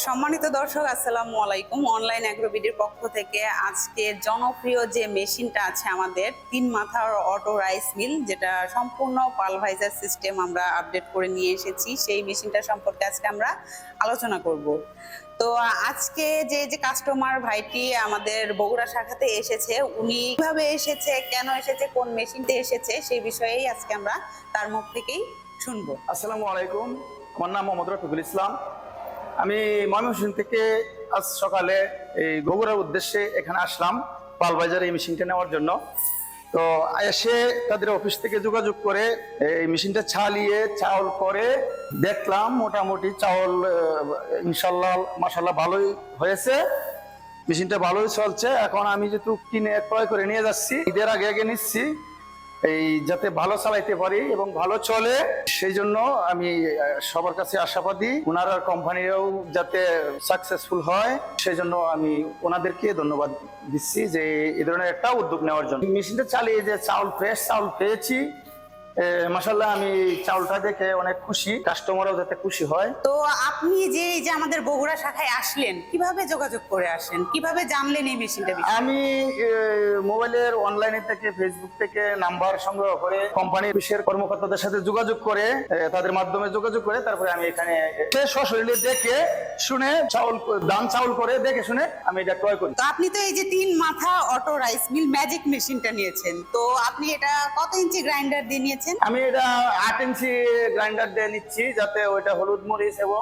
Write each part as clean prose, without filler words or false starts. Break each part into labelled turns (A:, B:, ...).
A: সম্মানিত দর্শক, আসসালামু আলাইকুম। অনলাইন অ্যাগ্রোবিডির পক্ষ থেকে আজকে জনপ্রিয় যে মেশিনটা আছে আমাদের 3 মাথার অটো রাইস মিল, যেটা সম্পূর্ণ পালভাইজার সিস্টেম আমরা আপডেট করে নিয়ে এসেছি, সেই মেশিনটা সম্পর্কে আজকে আমরা আলোচনা করব। তো আজকে যে যে কাস্টমার ভাইটি আমাদের বগুড়া শাখাতে এসেছে, উনি কিভাবে এসেছে, কেন এসেছে, কোন মেশিনতে এসেছে, সেই বিষয়েই আজকে আমরা তার মুখ থেকেই শুনবো।
B: আসসালামু আলাইকুম, আমার নাম মোহাম্মদ রফিকুল ইসলাম। আমি ময়মনসিংহ থেকে আজ সকালে এই বগুড়ার উদ্দেশ্যে এখানে আসলাম পালবাজার এই মেশিনটা নেওয়ার জন্য। তো এসে তাদের অফিস থেকে যোগাযোগ করে এই মেশিনটা চালিয়ে চাউল করে দেখলাম, মোটামুটি চাউল ইনশাল্লাহ মাশাল্লাহ ভালোই হয়েছে, মেশিনটা ভালোই চলছে। এখন আমি যেহেতু কিনে ক্রয় করে নিয়ে যাচ্ছি, ঈদের আগে আগে নিচ্ছি, এই যাতে ভালো চালাইতে পারি এবং ভালো চলে, সেই জন্য আমি সবার কাছে আশাবাদী ওনারা কোম্পানিও যাতে সাকসেসফুল হয়, সেই জন্য আমি ওনাদেরকে ধন্যবাদ দিচ্ছি যে এই ধরনের একটা উদ্যোগ নেওয়ার জন্য। মেশিনটা চালিয়ে যে চাউল ফ্রেশ চাউল পেয়েছি, মাশাআল্লাহ আমি চাউলটা দেখে অনেক খুশি, কাস্টমারও যাতে খুশি হয়।
A: তো আপনি যে এই যে আমাদের বগুড়া শাখায় আসলেন, কিভাবে যোগাযোগ করে আসেন, কিভাবে জানলেন এই মেশিনটা?
B: আমি মোবাইলের অনলাইনে থেকে ফেসবুক থেকে নাম্বার সংগ্রহ করে কোম্পানির অফিসের কর্মকর্তাদের সাথে যোগাযোগ করে তাদের মাধ্যমে যোগাযোগ করে তারপরে আমি এখানে সশরীরে দেখে শুনে দান চাউল করে দেখে শুনে আমি এটা ক্রয় করি।
A: তো আপনি তো এই যে 3 মাথা অটো রাইস মিল ম্যাজিক মেশিনটা নিয়েছেন, তো আপনি এটা কত ইঞ্চি গ্রাইন্ডার দিয়ে নিয়েছেন?
B: আমি এটা 8 ইঞ্চি গ্রাইন্ডার দিয়ে নিচ্ছি, যাতে ওইটা হলুদ মরিচ এবং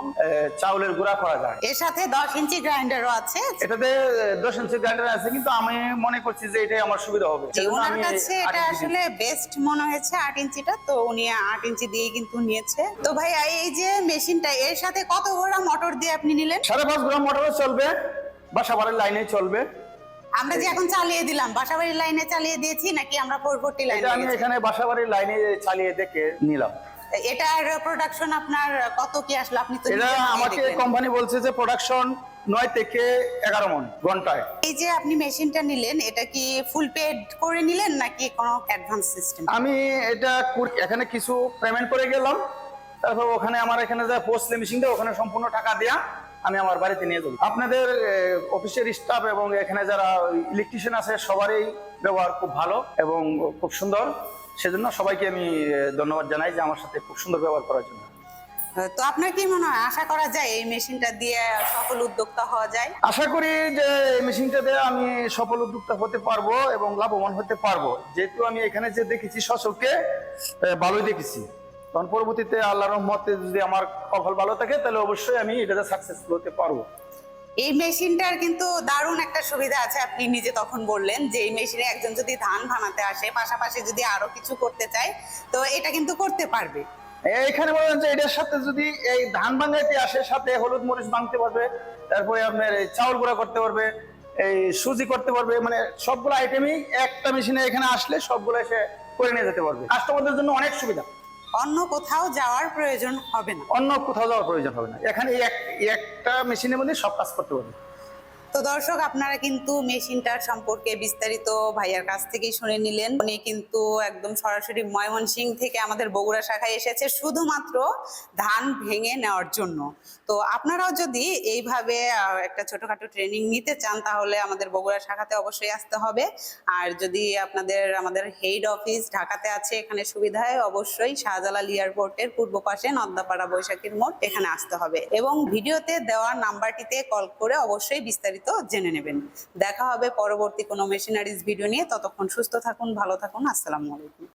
B: চাউলের গুঁড়া করা যায়।
A: এর সাথে 10 ইঞ্চি গ্রাইন্ডারও আছে।
B: এটাতে 10 ইঞ্চি গ্রাইন্ডার আছে, কিন্তু আমি মনে করছি যে এটাই আমার সুবিধা হবে।
A: ওনার কাছে এটা আসলে বেস্ট মনে হয়েছে 8 ইঞ্চিটা, তো উনি 8 ইঞ্চি দিয়ে কিন্তু নিয়েছে। তো ভাই এই যে মেশিনটা, এর সাথে কত গ্রাম মোটর দিয়ে আপনি নিলেন?
B: 5.5 গ্রাম মোটরে চলবে, বাসাবাড়ির লাইনে চলবে।
A: আমরা যে এখন চালিয়ে দিলাম, বাসাবাড়ির লাইনে চালিয়ে দিয়েছি নাকি আমরা পরবর্তী লাইনে?
B: এটা আমি এখানে বাসাবাড়ির লাইনে চালিয়ে দেখে নিলাম।
A: এটার প্রোডাকশন আপনার কত কি আসলো? আপনি তো
B: এটা আমাকে কোম্পানি বলছে যে প্রোডাকশন 9 থেকে 11 মণ ঘন্টায়।
A: এই যে আপনি মেশিনটা নিলেন, এটা কি ফুল পেড করে নিলেন নাকি কোনো অ্যাডভান্স সিস্টেম?
B: আমি এটা এখানে কিছু পেমেন্ট করে গেলাম, তারপর ওখানে আমার এখানে যা পোস্টলে মেশিনটা ওখানে সম্পূর্ণ টাকা দেয়া আমি আমার বাড়িতে নিয়ে যাবো। আপনাদের অফিসের স্টাফ এবং এখানে যারা ইলেকট্রিশিয়ান আছে সবারই ব্যবহার খুব ভালো এবং খুব সুন্দর, সেজন্য সবাইকে আমি ধন্যবাদ জানাই যে আমার সাথে খুব সুন্দর ব্যবহার করার জন্য।
A: তো আপনার কি মনে হয়, আশা করা যায় এই মেশিনটা দিয়ে সফল উদ্যোক্তা হওয়া যায়?
B: আশা করি যে এই মেশিনটা দিয়ে আমি সফল উদ্যোক্তা হতে পারবো এবং লাভবান হতে পারবো, যেহেতু আমি এখানে যে দেখেছি সচক্ষে ভালোই দেখেছি। তখন পরবর্তীতে আল্লাহর রহমতে যদি আমার কপাল ভালো থাকে তাহলে অবশ্যই আমি এটাতে সাকসেসফুল হতে পারবো।
A: এই মেশিনটার কিন্তু দারুণ একটা সুবিধা আছে, আপনি নিজে তখন বললেন যে এই মেশিনে একজন যদি ধান ভাঙাতে আসে, পাশাপাশি যদি আরো কিছু করতে চায়, তো এটা কিন্তু করতে পারবে।
B: এইখানে বলেন যে এটার সাথে যদি এই ধান ভাঙাইতে আসে, সাথে হলুদ মরিচ ভাঙতে পারবে, তারপরে আপনার চাউল গুঁড়া করতে পারবে, এই সুজি করতে পারবে, মানে সবগুলো আইটেমই একটা মেশিনে এখানে আসলে সবগুলো এসে করে নিয়ে যেতে পারবে। কাস্টমারদের জন্য অনেক সুবিধা,
A: অন্য কোথাও যাওয়ার প্রয়োজন হবে না।
B: অন্য কোথাও যাওয়ার প্রয়োজন হবে না, এখানে একটা মেশিনের মধ্যে সব কাজ করতে পারবে।
A: তো দর্শক, আপনারা কিন্তু মেশিনটার সম্পর্কে বিস্তারিত ভাইয়ার কাছ থেকেই শুনে নিলেন। উনি কিন্তু একদম সরাসরি ময়মনসিংহ থেকে আমাদের বগুড়া শাখায় এসেছে শুধুমাত্র ধান ভেঙে নেওয়ার জন্য। তো আপনারাও যদি এইভাবে একটা ছোটখাটো ট্রেনিং নিতে চান, তাহলে আমাদের বগুড়া শাখাতে অবশ্যই আসতে হবে। আর যদি আমাদের হেড অফিস ঢাকাতে আছে, এখানে সুবিধায় অবশ্যই শাহজালাল এয়ারপোর্টের পূর্ব পাশে নদ্দাপাড়া বৈশাখীর মোড়, এখানে আসতে হবে এবং ভিডিওতে দেওয়া নাম্বারটিতে কল করে অবশ্যই বিস্তারিত জেনে নেবেন। দেখা হবে পরবর্তী কোনো মেশিনারিজ ভিডিও নিয়ে। ততক্ষণ সুস্থ থাকুন, ভালো থাকুন। আসসালামু আলাইকুম।